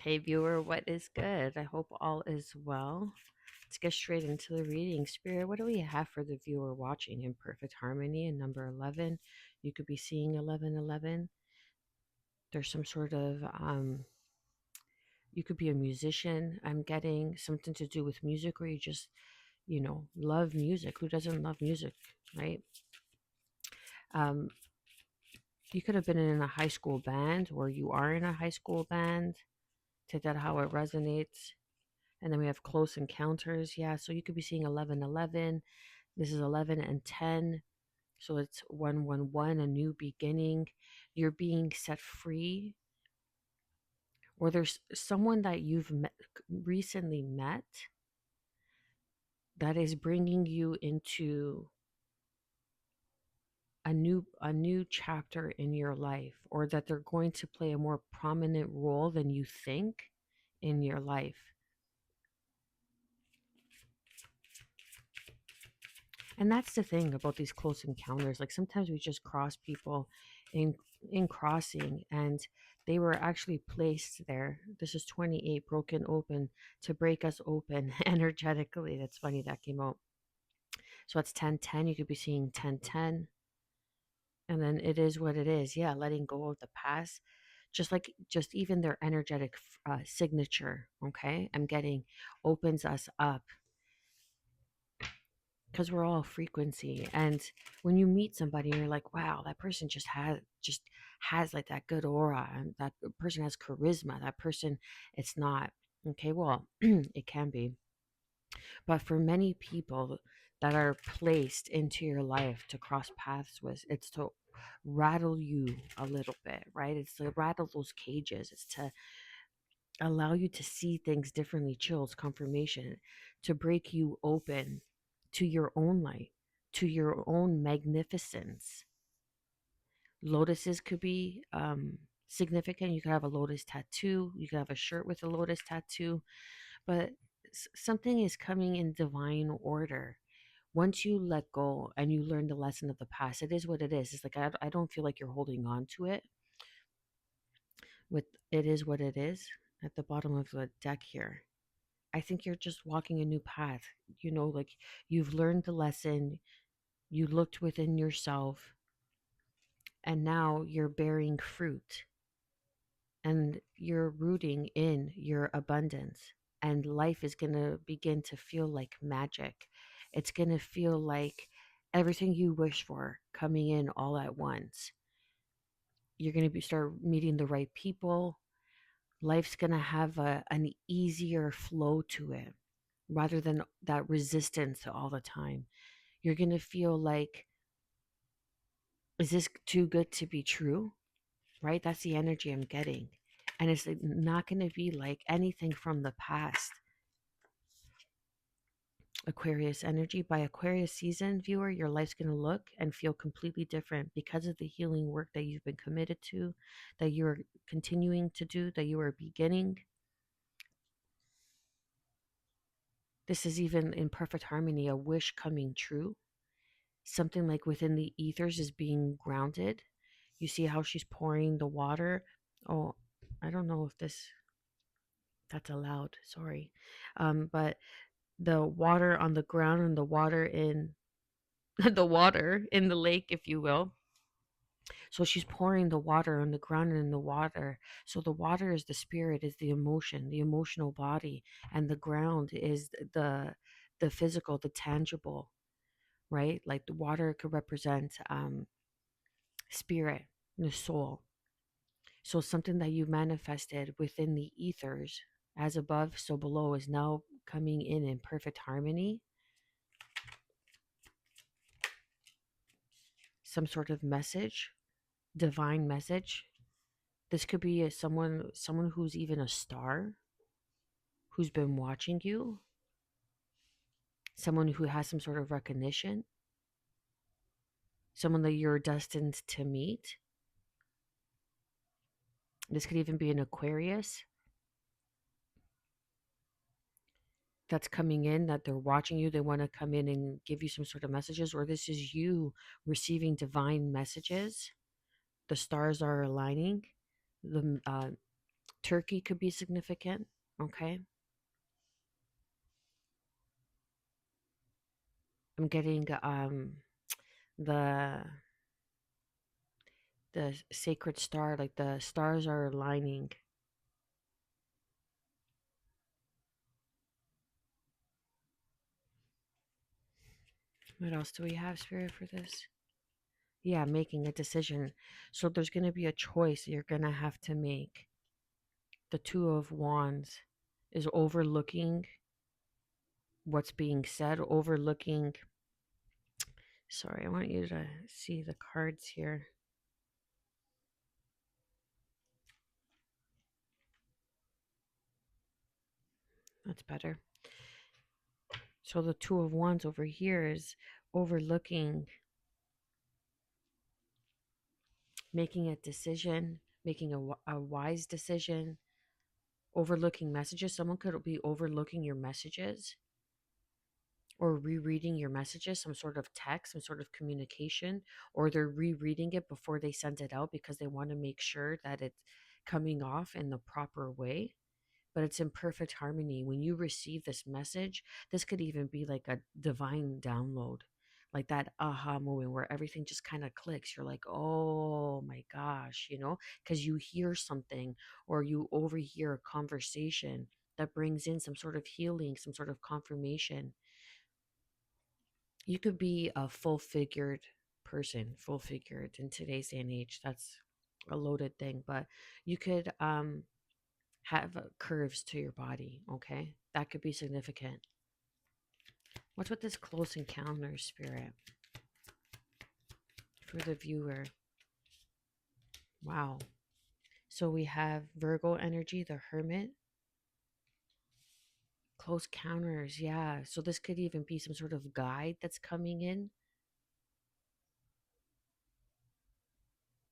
Hey, viewer, what is good? I hope all is well. Let's get straight into the reading. Spirit, what do we have for the viewer watching in perfect harmony in number 11? You could be seeing 1111. There's some sort of, you could be a musician. I'm getting something to do with music, or you just, love music. Who doesn't love music, right? Um, you could have been in a high school band, or you are in a high school band. Take that how it resonates. And then we have close encounters. Yeah, so you could be seeing 1111. This is 11 and 10. So it's 111, a new beginning. You're being set free. Or there's someone that you've recently met that is bringing you into a new chapter in your life, or that they're going to play a more prominent role than you think in your life. And that's the thing about these close encounters. Like sometimes we just cross people in crossing, and they were actually placed there. This is 28, broken open, to break us open energetically. That's funny that came out. So it's 1010. You could be seeing 1010. And then it is what it is. Yeah, letting go of the past. Just even their energetic signature, okay? I'm getting opens us up, because we're all frequency. And when you meet somebody, you're like, wow, that person just has like that good aura, and that person has charisma. That person, it's not okay. Well, it can be, but for many people that are placed into your life to cross paths with, it's to rattle you a little bit, right? It's to rattle those cages. It's to allow you to see things differently, chills, confirmation, to break you open to your own light, to your own magnificence. Lotuses could be significant. You could have a lotus tattoo, you could have a shirt with a lotus tattoo, but something is coming in divine order. Once you let go and you learn the lesson of the past, it is what it is. It's like I don't feel like you're holding on to it. With it is what it is at the bottom of the deck here. I think you're just walking a new path. Like you've learned the lesson, you looked within yourself, and now you're bearing fruit, and you're rooting in your abundance. And life is going to begin to feel like magic. It's going to feel like everything you wish for coming in all at once. You're going to start meeting the right people. Life's going to have an easier flow to it, rather than that resistance all the time. You're going to feel like, is this too good to be true? Right? That's the energy I'm getting. And it's like not going to be like anything from the past. Aquarius energy. By Aquarius season, viewer, your life's going to look and feel completely different because of the healing work that you've been committed to, that you're continuing to do, that you are beginning. This is even in perfect harmony, a wish coming true. Something like within the ethers is being grounded. You see how she's pouring the water. Oh, I don't know if that's allowed. Sorry. But the water on the ground and the water in the water in the lake, if you will. So she's pouring the water on the ground and in the water. So the water is the spirit, is the emotion, the emotional body, and the ground is the physical, the tangible, right? Like the water could represent spirit, the soul. So something that you manifested within the ethers, as above, so below, is now coming in perfect harmony. Some sort of message, divine message. This could be someone who's even a star, who's been watching you, someone who has some sort of recognition, someone that you're destined to meet. This could even be an Aquarius that's coming in, that they're watching you. They want to come in and give you some sort of messages, or this is you receiving divine messages. The stars are aligning. The Turkey could be significant. Okay. I'm getting the the sacred star, like the stars are aligning. What else do we have, Spirit, for this? Yeah, making a decision. So there's going to be a choice you're going to have to make. The Two of Wands is overlooking what's being said, overlooking. Sorry, I want you to see the cards here. That's better. So the Two of Wands over here is overlooking, making a decision, making a wise decision, overlooking messages. Someone could be overlooking your messages or rereading your messages, some sort of text, some sort of communication, or they're rereading it before they send it out because they want to make sure that it's coming off in the proper way. But it's in perfect harmony. When you receive this message, this could even be like a divine download, like that aha moment where everything just kind of clicks. You're like, oh my gosh, because you hear something or you overhear a conversation that brings in some sort of healing, some sort of confirmation. You could be a full figured person, full figured in today's day and age. That's a loaded thing, but you could have curves to your body, okay? That could be significant. What's with this close encounter, Spirit, for the viewer? Wow. So we have Virgo energy, the Hermit, close counters. Yeah. So this could even be some sort of guide that's coming in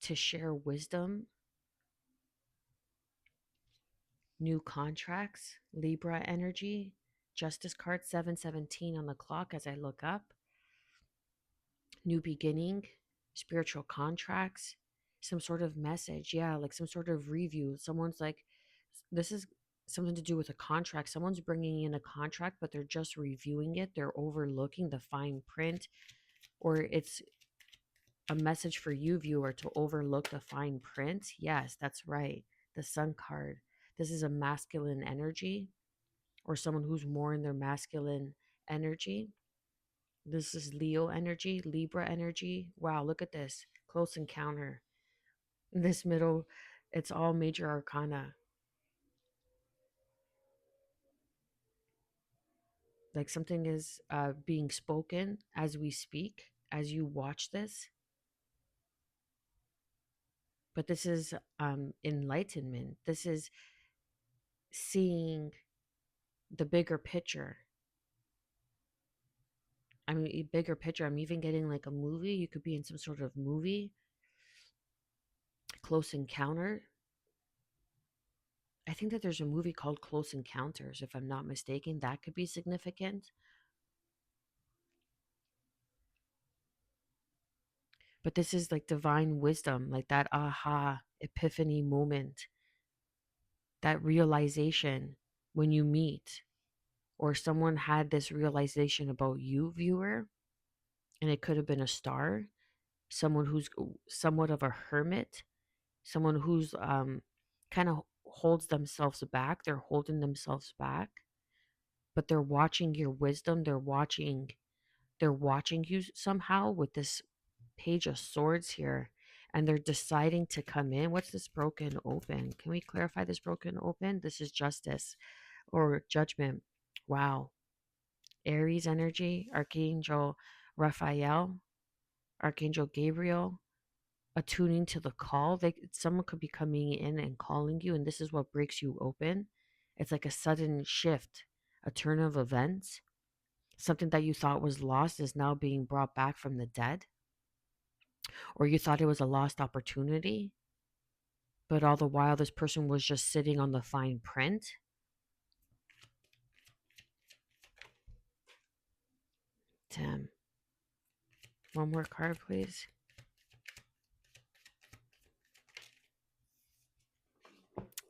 to share wisdom, new contracts, Libra energy, Justice card 717 on the clock as I look up, new beginning, spiritual contracts, some sort of message. Yeah, like some sort of review. Someone's like, this is something to do with a contract. Someone's bringing in a contract, but they're just reviewing it. They're overlooking the fine print, or it's a message for you, viewer, to overlook the fine print. Yes, that's right. The Sun card. This is a masculine energy, or someone who's more in their masculine energy. This is Leo energy, Libra energy. Wow, look at this. Close encounter. This middle, it's all major arcana. Like something is being spoken as we speak, as you watch this. But this is enlightenment. This is seeing the bigger picture. I mean, a bigger picture. I'm even getting like a movie. You could be in some sort of movie. Close encounter. I think that there's a movie called Close Encounters, if I'm not mistaken. That could be significant. But this is like divine wisdom, like that aha epiphany moment, that realization when you meet, or someone had this realization about you, viewer, and it could have been a star, someone who's somewhat of a hermit, someone who's kind of holds themselves back. They're holding themselves back, but they're watching your wisdom. They're watching you somehow with this Page of Swords here, and they're deciding to come in. What's this broken open? Can we clarify this broken open? This is justice or judgment. Wow. Aries energy, Archangel Raphael, Archangel Gabriel, attuning to the call. Someone could be coming in and calling you, and this is what breaks you open. It's like a sudden shift, a turn of events. Something that you thought was lost is now being brought back from the dead, or you thought it was a lost opportunity, but all the while this person was just sitting on the fine print. Damn. One more card, please.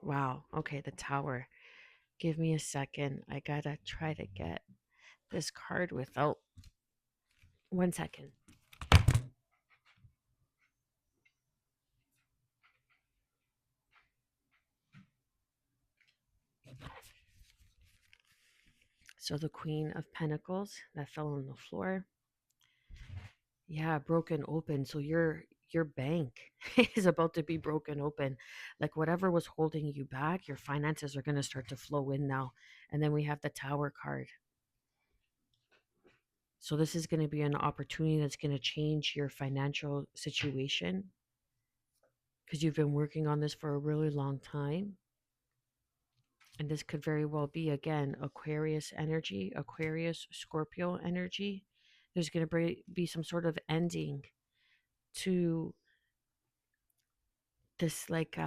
Wow. Okay, the tower. Give me a second. I gotta try to get this card without. 1 second. So the Queen of Pentacles that fell on the floor. Yeah, broken open. So your bank is about to be broken open. Like whatever was holding you back, your finances are going to start to flow in now. And then we have the Tower card. So this is going to be an opportunity that's going to change your financial situation because you've been working on this for a really long time. And this could very well be, again, Aquarius energy, Aquarius, Scorpio energy. There's going to be some sort of ending to this, like,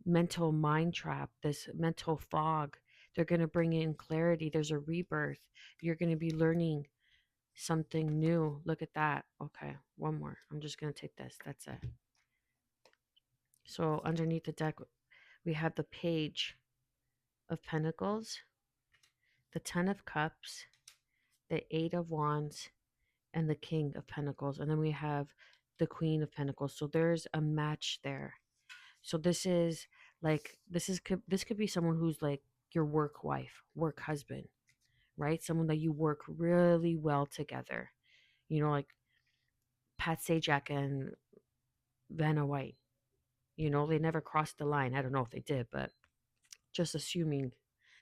mental mind trap, this mental fog. They're going to bring in clarity. There's a rebirth. You're going to be learning something new. Look at that. Okay, one more. I'm just going to take this. That's it. So underneath the deck, we have the Page of Pentacles, the Ten of Cups, the Eight of Wands, and the King of Pentacles. And then we have the Queen of Pentacles. So there's a match there. So this is like this could be someone who's like your work wife, work husband, right? Someone that you work really well together. You know, like Pat Sajak and Vanna White. You know, they never crossed the line. I don't know if they did, but just assuming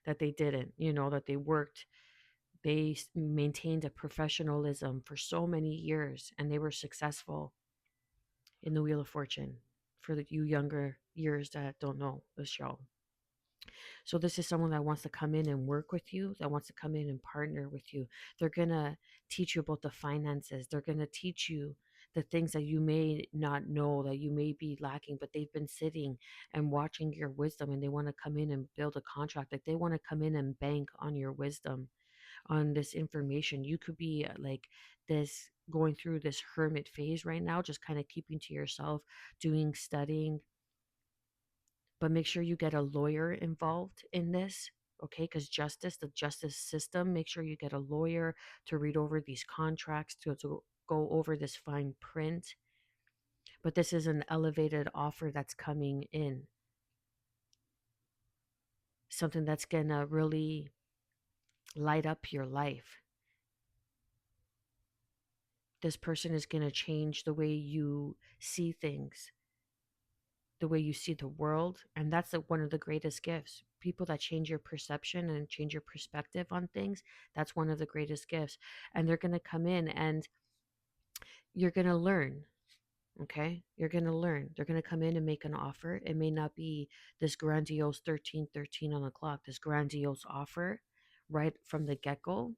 that they didn't, you know, that they worked, they maintained a professionalism for so many years and they were successful in the Wheel of Fortune for you younger years that don't know the show. So this is someone that wants to come in and work with you, that wants to come in and partner with you. They're going to teach you about the finances. They're going to teach you the things that you may not know, that you may be lacking, but they've been sitting and watching your wisdom and they want to come in and build a contract. Like they want to come in and bank on your wisdom, on this information. You could be like this, going through this hermit phase right now, just kind of keeping to yourself, doing studying, but make sure you get a lawyer involved in this. Okay, because the justice system, make sure you get a lawyer to read over these contracts, to go over this fine print. But this is an elevated offer that's coming in, something that's gonna really light up your life. This person is gonna change the way you see things, the way you see the world. And that's one of the greatest gifts. People that change your perception and change your perspective on things, that's one of the greatest gifts. And they're going to come in and you're going to learn. Okay, you're going to learn. They're going to come in and make an offer. It may not be this grandiose 1313 on the clock, this grandiose offer right from the get-go,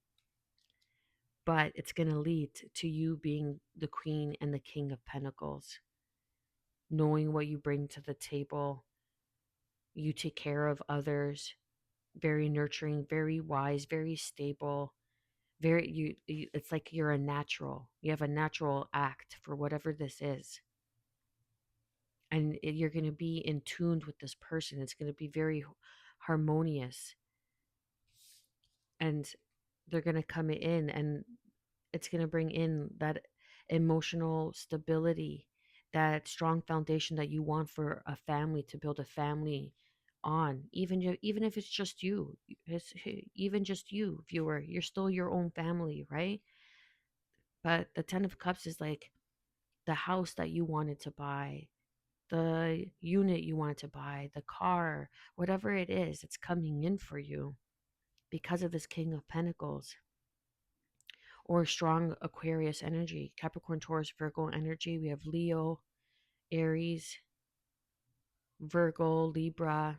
but it's going to lead to you being the Queen and the King of Pentacles, knowing what you bring to the table. You take care of others, very nurturing, very wise, very stable, very it's like you're a natural. You have a natural act for whatever this is. And you're going to be in tuned with this person. It's going to be very harmonious. And they're going to come in and it's going to bring in that emotional stability, that strong foundation that you want for a family, to build a family on. Even if it's just you, even just you, viewer, you're still your own family, right? But the 10 of cups is like the house that you wanted to buy, the unit you wanted to buy, the car, whatever it is, it's coming in for you because of this King of Pentacles. Or strong Aquarius energy, Capricorn, Taurus, Virgo energy. We have Leo, Aries, Virgo, Libra,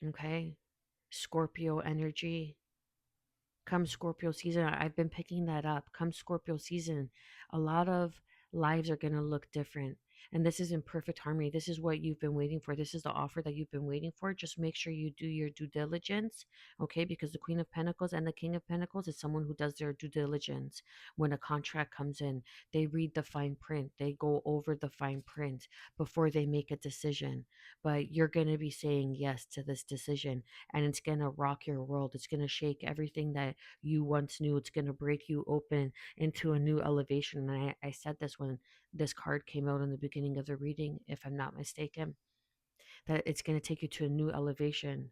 okay? Scorpio energy. Come Scorpio season, I've been picking that up. Come Scorpio season, a lot of lives are going to look different. And this is in perfect harmony. This is what you've been waiting for. This is the offer that you've been waiting for. Just make sure you do your due diligence, okay? Because the Queen of Pentacles and the King of Pentacles is someone who does their due diligence. When a contract comes in, they read the fine print, they go over the fine print before they make a decision. But you're going to be saying yes to this decision, and it's going to rock your world. It's going to shake everything that you once knew. It's going to break you open into a new elevation. And I said this when this card came out in the beginning of the reading, if I'm not mistaken, that it's going to take you to a new elevation,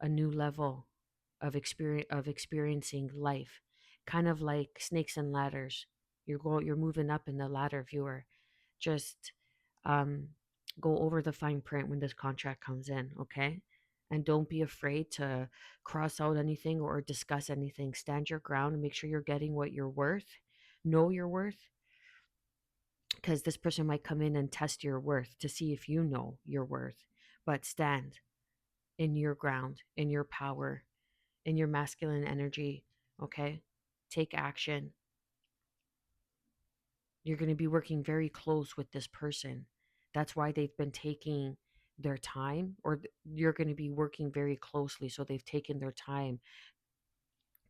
a new level of experiencing life, kind of like snakes and ladders. You're moving up in the ladder, viewer. Just um, go over the fine print when this contract comes in, okay? And don't be afraid to cross out anything or discuss anything. Stand your ground and make sure you're getting what you're worth. Know your worth, because this person might come in and test your worth to see if you know your worth. But stand in your ground, in your power, in your masculine energy, okay? Take action. You're going to be working very close with this person. That's why they've been taking their time, or you're going to be working very closely. So they've taken their time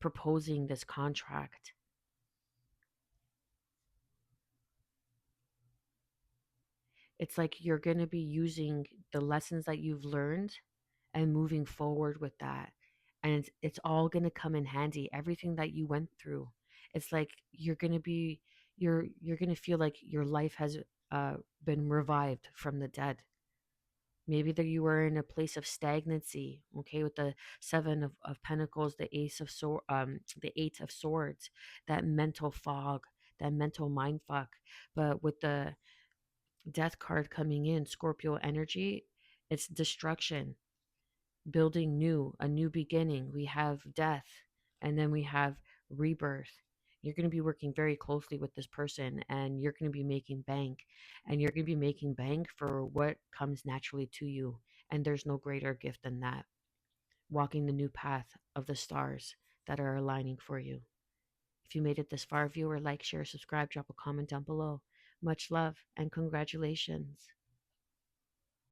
proposing this contract. It's like you're going to be using the lessons that you've learned and moving forward with that. And it's all going to come in handy. Everything that you went through, it's like you're going to feel like your life has uh, been revived from the dead. Maybe that you were in a place of stagnancy, okay, with the seven of pentacles, the eight of swords, that mental fog, that mental mind fuck. But with the death card coming in, Scorpio energy, it's destruction, building new, a new beginning. We have death, and then we have rebirth. You're going to be working very closely with this person, and you're going to be making bank, and you're going to be making bank for what comes naturally to you. And there's no greater gift than that. Walking the new path of the stars that are aligning for you. If you made it this far, viewer, like, share, subscribe, drop a comment down below. Much love and congratulations.